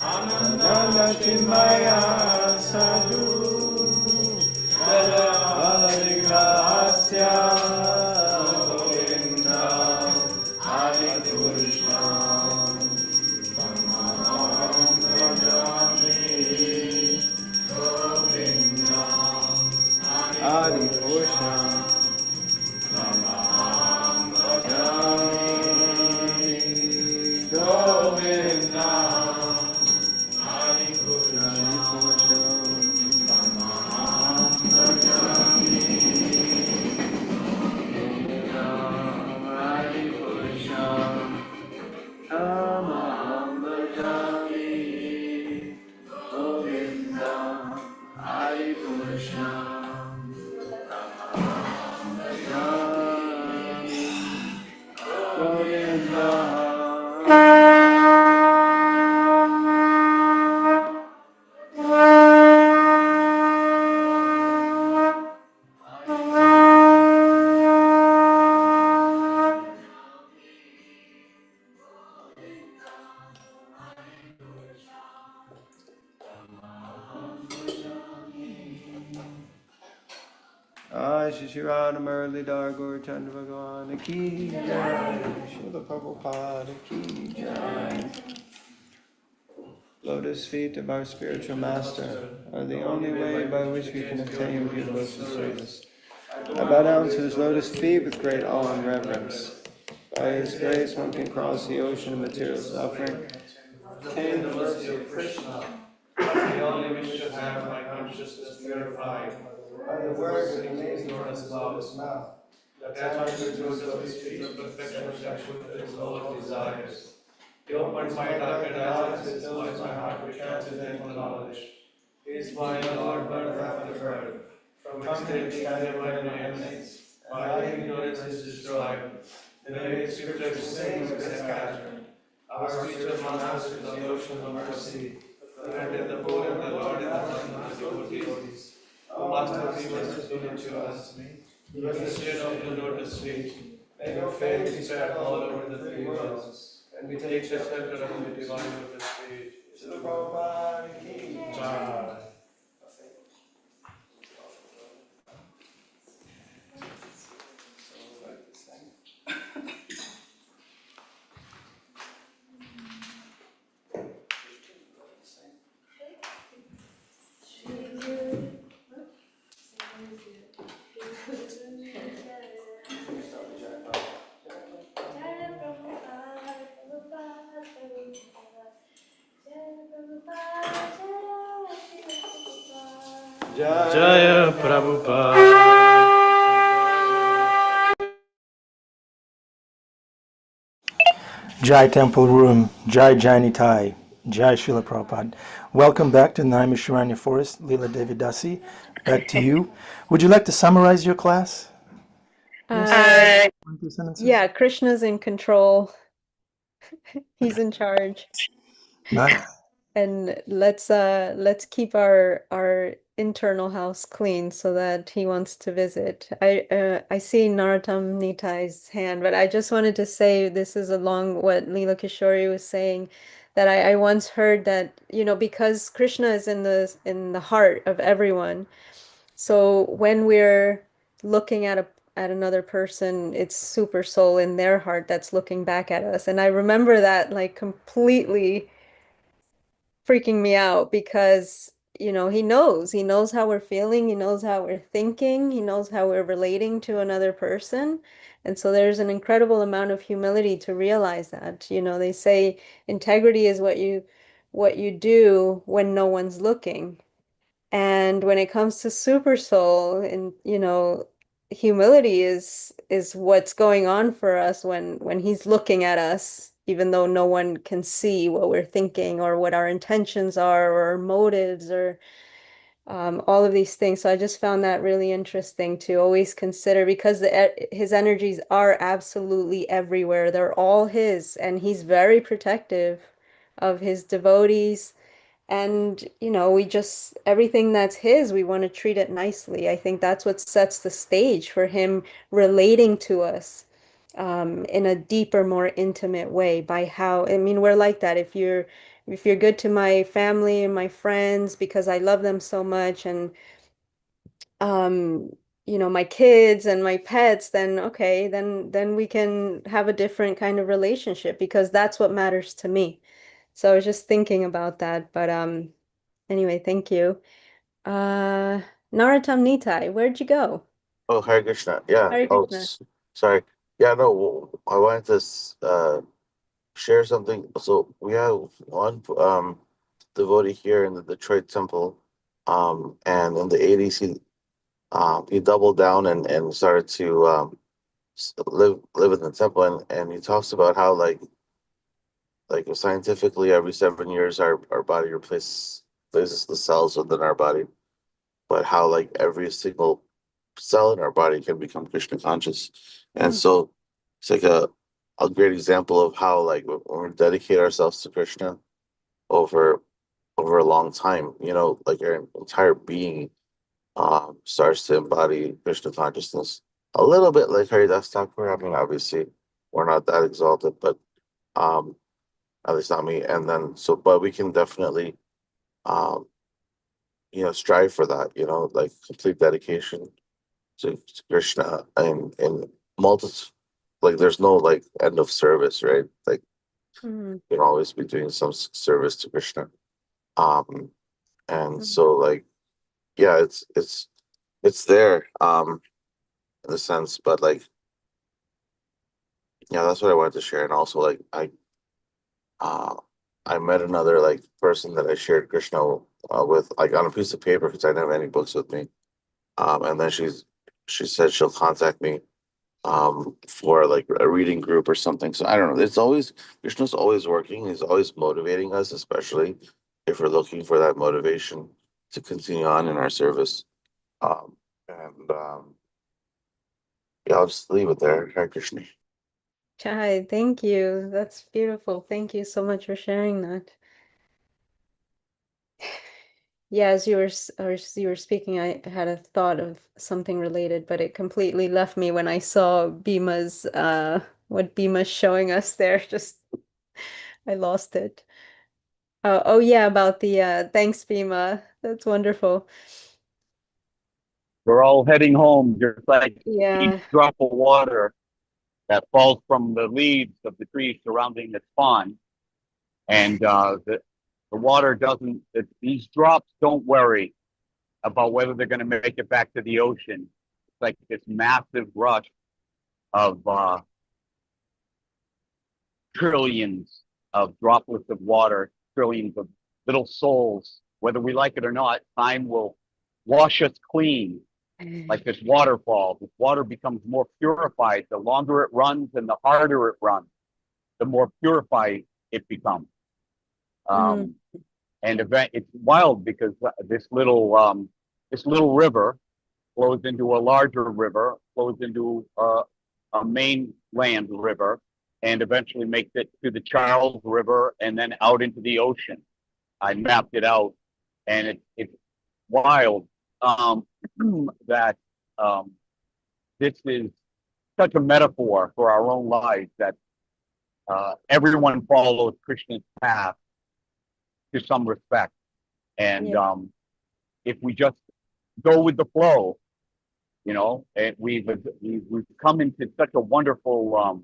Anandatimaya sadhu Dalavavigrahasya Govinda Hari Krishna Tamaham Bhajami Govinda Hari Krishna Tamaham Bhajami Govinda Shri Radha Muralidhar Gaur Chandra Bhagavan Ki Jai, Srila Prabhupada Ki Jai. Lotus feet of our spiritual master are the only way by which we can attain beautiful service. I bow down to his lotus feet with great awe and reverence. By his grace one can cross the ocean of material suffering, obtain the mercy of Krishna. We only wish to have my consciousness purified by the words of amazing Lord's lotus mouth. Attach me to his lotus feet of perfection with his lowest desires. He opens my darkened eyes and fills my heart with transcendental knowledge. He is my Lord, birth after birth. From extent never my emanates. My ignorance is destroyed. The very scriptures sing with sarcasm. Our spiritual master is the ocean of mercy. Granted the poor and the Lord and the Son of the devotees. O Master, be merciful to us. Give us the shade of the lotus feet. May your fame be spread all over the three worlds. And we take shelter of the divine lotus feet. Srila Prabhupada Ki Jai. Jaya Prabhupada. Jai Temple Room, Jai Janitai, Jai Srila Prabhupada. Welcome back to Naimisharanya Forest, Lila Devidasi. Back to you. Would you like to summarize your class? Uh, One, two sentences? yeah, Krishna's in control. He's in charge. Nice. And let's keep our internal house clean so that he wants to visit. I see Narottam Nitai's hand, but I just wanted to say this is along what Leela Kishori was saying, that I once heard that, because Krishna is in the heart of everyone, so when we're looking at another person, it's super soul in their heart that's looking back at us. And I remember that like completely freaking me out because, he knows how we're feeling, he knows how we're thinking, he knows how we're relating to another person. And so there's an incredible amount of humility to realize that. They say integrity is what you do when no one's looking. And when it comes to super soul, and humility is what's going on for us when he's looking at us, even though no one can see what we're thinking or what our intentions are or our motives or all of these things. So I just found that really interesting to always consider, because his energies are absolutely everywhere. They're all his, and he's very protective of his devotees. And, everything that's his, we want to treat it nicely. I think that's what sets the stage for him relating to us in a deeper, more intimate way by how, I mean, we're like that. If you're good to my family and my friends because I love them so much, and um, my kids and my pets, then okay, then we can have a different kind of relationship because that's what matters to me. So I was just thinking about that. But anyway, thank you. Uh Naratam Nitai, where'd you go? Oh, Hare Krishna. Yeah. Hare Oh, Krishna. sorry. Yeah, no, I wanted to share something. So we have one devotee here in the Detroit temple, and in the 80s he doubled down and started to live in the temple, and he talks about how like scientifically every 7 years our body replaces the cells within our body, but how like every single cell in our body can become Krishna conscious. And Mm, so it's like a great example of how like when we dedicate ourselves to Krishna over over a long time, like our entire being starts to embody Krishna consciousness. A little bit like Haridas Thakur. I mean, obviously we're not that exalted, but um at least not me. And then but we can definitely um strive for that, like complete dedication to Krishna and multi like there's no like end of service, right? Like mm, you can always be doing some service to Krishna. Um and mm. so like yeah, it's there in a sense, but like yeah, that's what I wanted to share. And also like uh I met another like person that I shared Krishna with like on a piece of paper because I didn't have any books with me. And then she said she'll contact me for like a reading group or something. So I don't know. It's always Krishna's always working. He's always motivating us, especially if we're looking for that motivation to continue on in our service. And yeah, I'll just leave it there. Hare Krishna. Chai, thank you. That's beautiful. Thank you so much for sharing that. Yeah, as you were speaking, I had a thought of something related, but it completely left me when I saw Bima's what Bima's showing us there. Just I lost it. Oh yeah, about the thanks, Bima. That's wonderful. We're all heading home, just like each Yeah. drop of water that falls from the leaves of the trees surrounding this pond. And the water doesn't, these drops don't worry about whether they're going to make it back to the ocean. It's like this massive rush of trillions of droplets of water, trillions of little souls. Whether we like it or not, time will wash us clean like this waterfall. This water becomes more purified. The longer it runs and the harder it runs, the more purified it becomes. Mm, Um, and it's wild because this little river flows into a larger river, flows into a mainland river, and eventually makes it to the Charles River and then out into the ocean. I mapped it out, and it's wild that um, this is such a metaphor for our own lives that everyone follows Krishna's path to some respect. And yeah. if we just go with the flow, and we've come into such a wonderful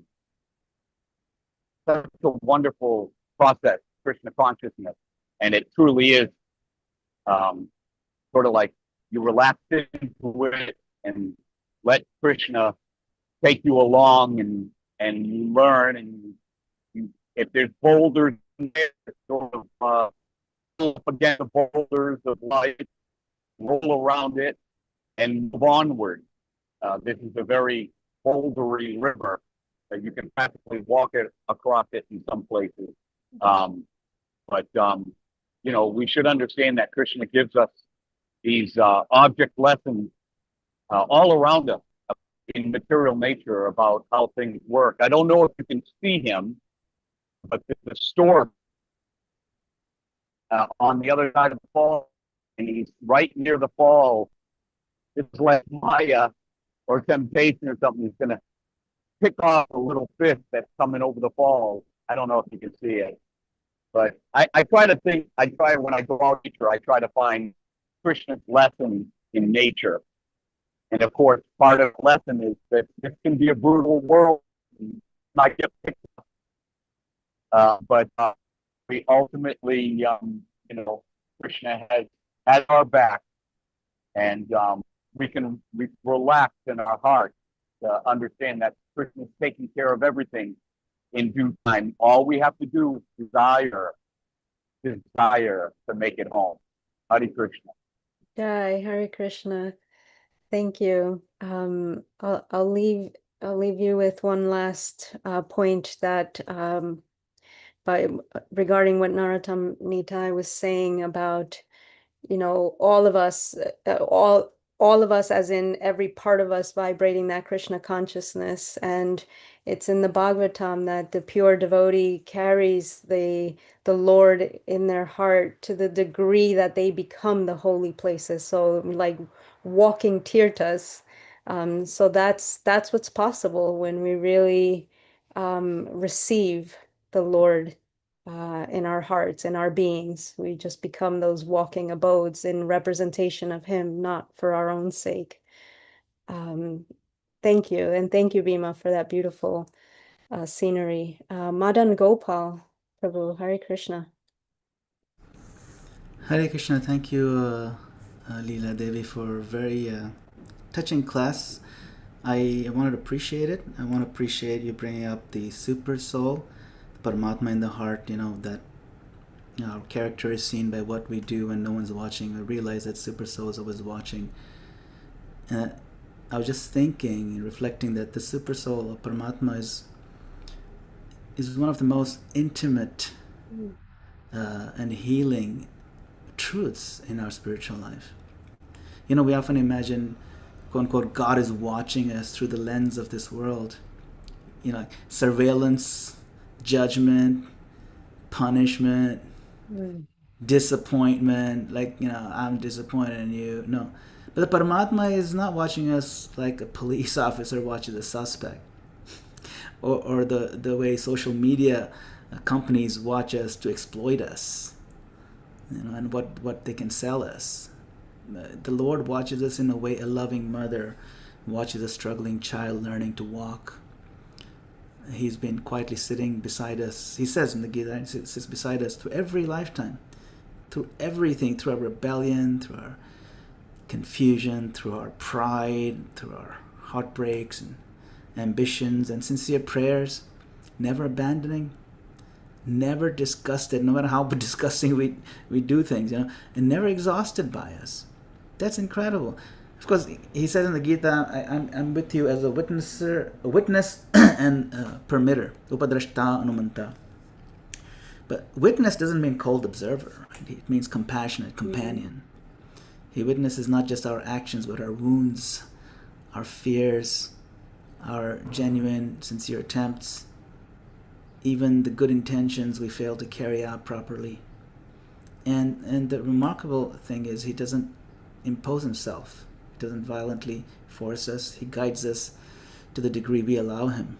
process, Krishna consciousness, and it truly is um, sort of like you relax into it and let Krishna take you along, and you learn, and if there's boulders in there, sort of up against the boulders of life, roll around it, and move onward. This is a very bouldery river that you can practically walk it across it in some places. But we should understand that Krishna gives us these object lessons all around us in material nature about how things work. I don't know if you can see him, but there's a storm on the other side of the fall, and he's right near the fall. It's like Maya or temptation or something is going to pick off a little fist that's coming over the falls. I don't know if you can see it, but I try to think. I try when I go out nature. I try to find Krishna's lesson in nature, and of course, part of the lesson is that this can be a brutal world. Not get picked but we ultimately, Krishna has our back, and we can relax in our heart to understand that Krishna is taking care of everything in due time. All we have to do is desire to make it home. Hare Krishna. Jai, Hare Krishna. Thank you. I'll leave you with one last point that regarding what Narottam Nitai was saying about, all of us, all of us, as in every part of us, vibrating that Krishna consciousness. And it's in the Bhagavatam that the pure devotee carries the Lord in their heart to the degree that they become the holy places. So like walking tirthas. So that's what's possible when we really receive the Lord in our hearts, in our beings. We just become those walking abodes in representation of Him, not for our own sake. Thank you. And thank you, Bhima, for that beautiful scenery. Madan Gopal, Prabhu, Hare Krishna. Hare Krishna. Thank you, Lila Devi, for a very touching class. I want to appreciate it. I want to appreciate you bringing up the super soul, the Paramatma in the heart, that our character is seen by what we do when no one's watching. We realize that super soul is always watching. I was just thinking and reflecting that the super soul of Paramatma is one of the most intimate and healing truths in our spiritual life. We often imagine, quote unquote, God is watching us through the lens of this world. Surveillance, judgment, punishment, disappointment, I'm disappointed in you. No. But the Paramatma is not watching us like a police officer watches a suspect. Or the way social media companies watch us to exploit us, and what they can sell us. The Lord watches us in a way a loving mother watches a struggling child learning to walk. He's been quietly sitting beside us. He says in the Gita, he sits beside us through every lifetime, through everything, through our rebellion, through our confusion, through our pride, through our heartbreaks and ambitions and sincere prayers, never abandoning, never disgusted, no matter how disgusting we do things, and never exhausted by us. That's incredible. Of course, he says in the Gita, I'm with you as a witness and permitter, upadrashta anumanta. But witness doesn't mean cold observer. Right? It means compassionate companion. He witnesses not just our actions, but our wounds, our fears, our genuine, sincere attempts, even the good intentions we fail to carry out properly. And the remarkable thing is he doesn't impose himself. He doesn't violently force us. He guides us to the degree we allow him.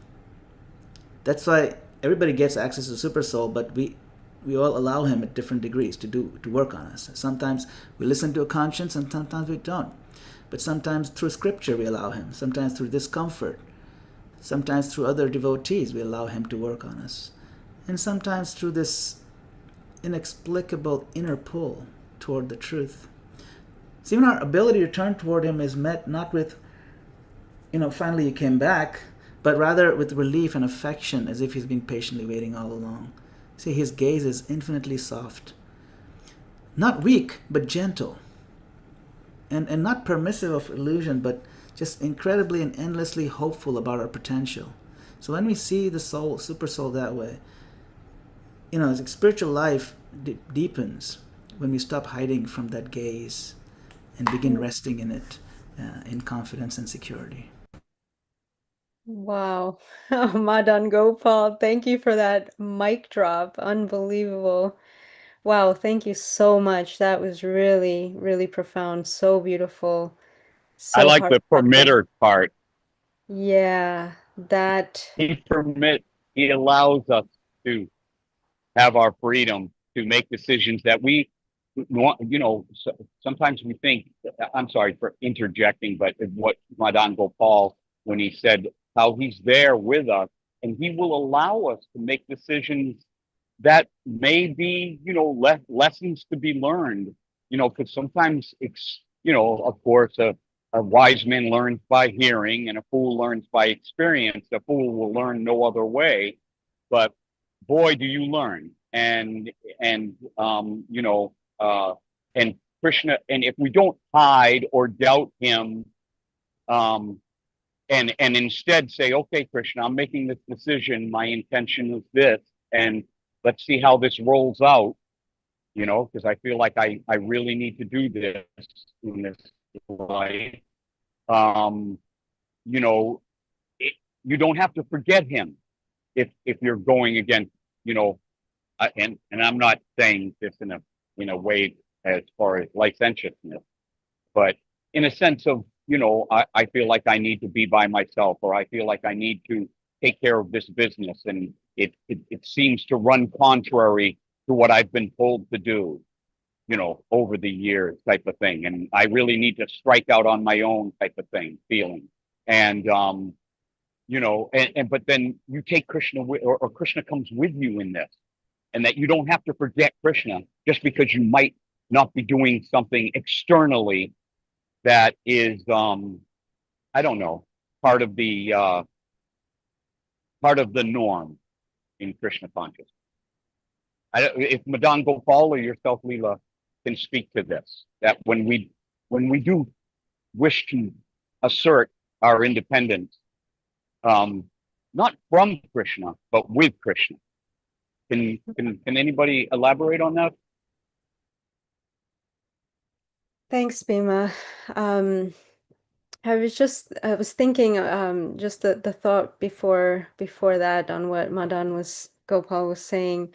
That's why everybody gets access to Super Soul, but we all allow him at different degrees to work on us. Sometimes we listen to a conscience and sometimes we don't. But sometimes through scripture we allow him. Sometimes through discomfort. Sometimes through other devotees we allow him to work on us. And sometimes through this inexplicable inner pull toward the truth. So even our ability to turn toward him is met not with, finally you came back, but rather with relief and affection, as if he's been patiently waiting all along. See, his gaze is infinitely soft. Not weak, but gentle. And not permissive of illusion, but just incredibly and endlessly hopeful about our potential. So when we see the soul, super soul that way, spiritual life deepens when we stop hiding from that gaze and begin resting in it in confidence and security. Wow. Madan Gopal, thank you for that mic drop. Unbelievable. Wow, thank you so much. That was really, really profound. So beautiful. I So like the heartfelt. permitter part. Yeah, that He allows us to have our freedom to make decisions that we want. Sometimes we think, I'm sorry for interjecting, but what Madan Gopal, when he said how he's there with us and he will allow us to make decisions that may be, lessons to be learned, because sometimes it's, of course, a wise man learns by hearing and a fool learns by experience. A fool will learn no other way, but boy, do you learn. And Krishna, and if we don't hide or doubt him, um, and instead say, okay, Krishna, I'm making this decision. My intention is this, and let's see how this rolls out, because I feel like I really need to do this in this life. Um, you know, you don't have to forget him if you're going against, and I'm not saying this in a way as far as licentiousness, but in a sense of, I feel like I need to be by myself, or I feel like I need to take care of this business, and it seems to run contrary to what I've been told to do, over the years, type of thing, and I really need to strike out on my own, type of thing, feeling. And but then you take Krishna or Krishna comes with you in this, and that you don't have to forget Krishna just because you might not be doing something externally that is, I don't know, part of the norm in Krishna consciousness. If Madan Gopal or yourself, Lila, can speak to this, that when we do wish to assert our independence, not from Krishna, but with Krishna. Can anybody elaborate on that? Thanks, Bhima. I was thinking just the thought before that on what Gopal was saying,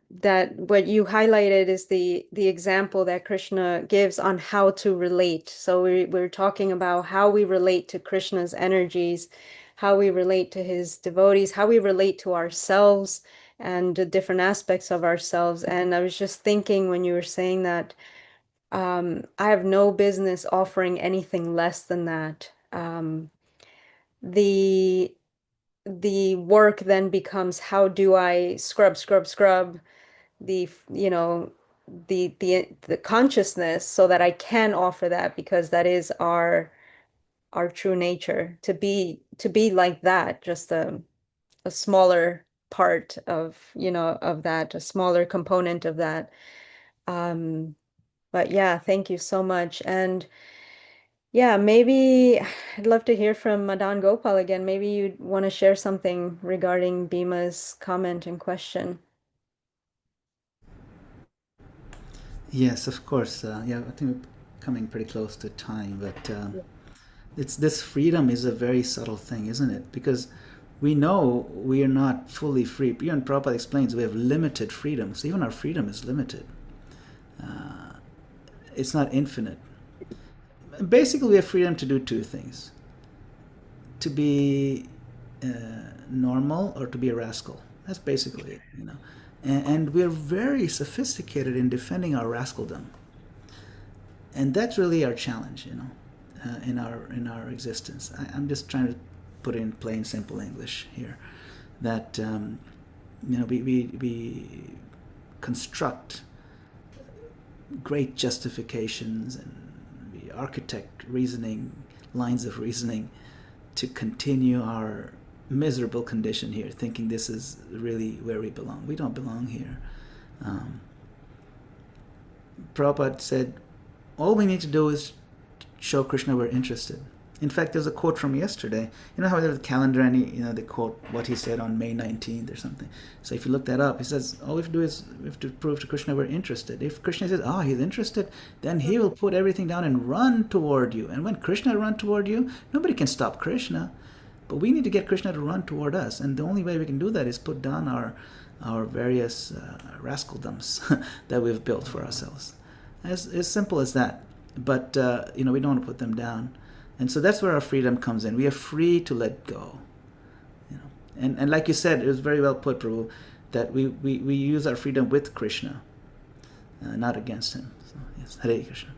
that what you highlighted is the example that Krishna gives on how to relate. So we're talking about how we relate to Krishna's energies, how we relate to his devotees, how we relate to ourselves and the different aspects of ourselves. And I was just thinking when you were saying that, I have no business offering anything less than that. The work then becomes, how do I scrub the the consciousness so that I can offer that, because that is our true nature, to be like that, just a smaller part of of that, a smaller component of that. But yeah, thank you so much. And yeah, maybe I'd love to hear from Madan Gopal again. Maybe you'd want to share something regarding Bhima's comment and question. Yes, of course. Yeah, I think we're coming pretty close to time, but it's this freedom is a very subtle thing, isn't it? Because we know we are not fully free. Even Prabhupada explains we have limited freedom. So even our freedom is limited. It's not infinite. Basically, we have freedom to do two things: to be normal or to be a rascal. That's basically it, And we're very sophisticated in defending our rascaldom, and that's really our challenge, in our existence. I'm just trying to put it in plain, simple English here, that we construct great justifications and we architect lines of reasoning to continue our miserable condition here, thinking this is really where we belong. We don't belong here. Prabhupada said, all we need to do is show Krishna we're interested. In fact, there's a quote from yesterday. You know how there's a calendar and they quote what he said on May 19th or something. So if you look that up, he says, all we have to do is we have to prove to Krishna we're interested. If Krishna says, he's interested, then he will put everything down and run toward you. And when Krishna runs toward you, nobody can stop Krishna. But we need to get Krishna to run toward us. And the only way we can do that is put down our various rascaldoms that we've built for ourselves. As simple as that. But, we don't want to put them down. And so that's where our freedom comes in. We are free to let go. You know? And like you said, it was very well put, Prabhu, that we use our freedom with Krishna, not against him. So, yes, Hare Krishna.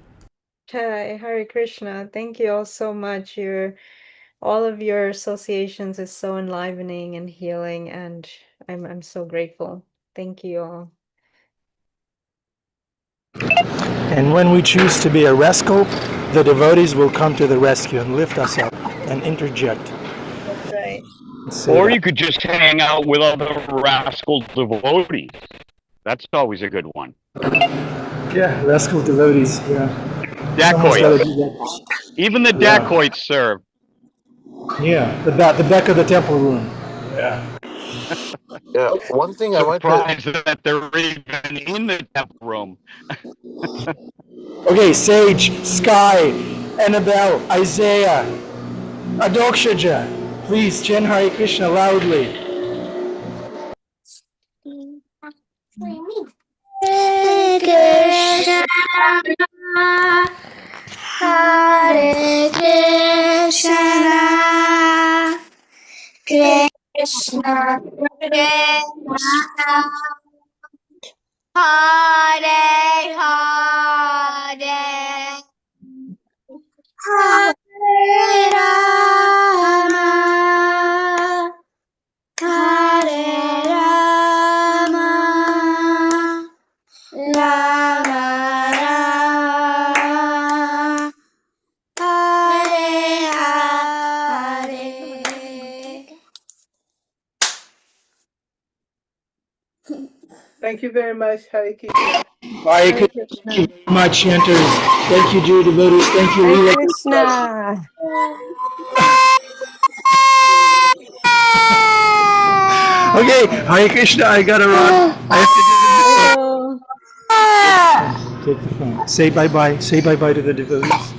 Hi, Hare Krishna. Thank you all so much. All of your associations is so enlivening and healing, and I'm so grateful. Thank you all. And when we choose to be a rascal, the devotees will come to the rescue and lift us up and interject. That's right. Or you could just hang out with other rascal devotees. That's always a good one. Yeah, rascal devotees. Yeah. Someone's got to do Dacoits. that. Even the Yeah. dacoits serve. Yeah, the back of the temple room. Yeah. Yeah, one thing I wanted to. Surprised that they're even in the temple room. Okay, Sage, Sky, Annabelle, Isaiah, Adokshaja, please chant Hare Krishna loudly. Hare Krishna, Hare Krishna, Krishna Krishna, Hare Hare, Hare Rama, Hare Rama, Rama Rama, Hare Hare. Thank you very much, Hare Krishna. Hare Hare Krishna. Thank you Krishna. very much, chanters. Thank you, dear devotees. Thank you, Hare Lila. Krishna. Okay, Hare Krishna, I gotta run. I have to do Bye. this. Take the phone. Say bye-bye. Say bye-bye to the devotees.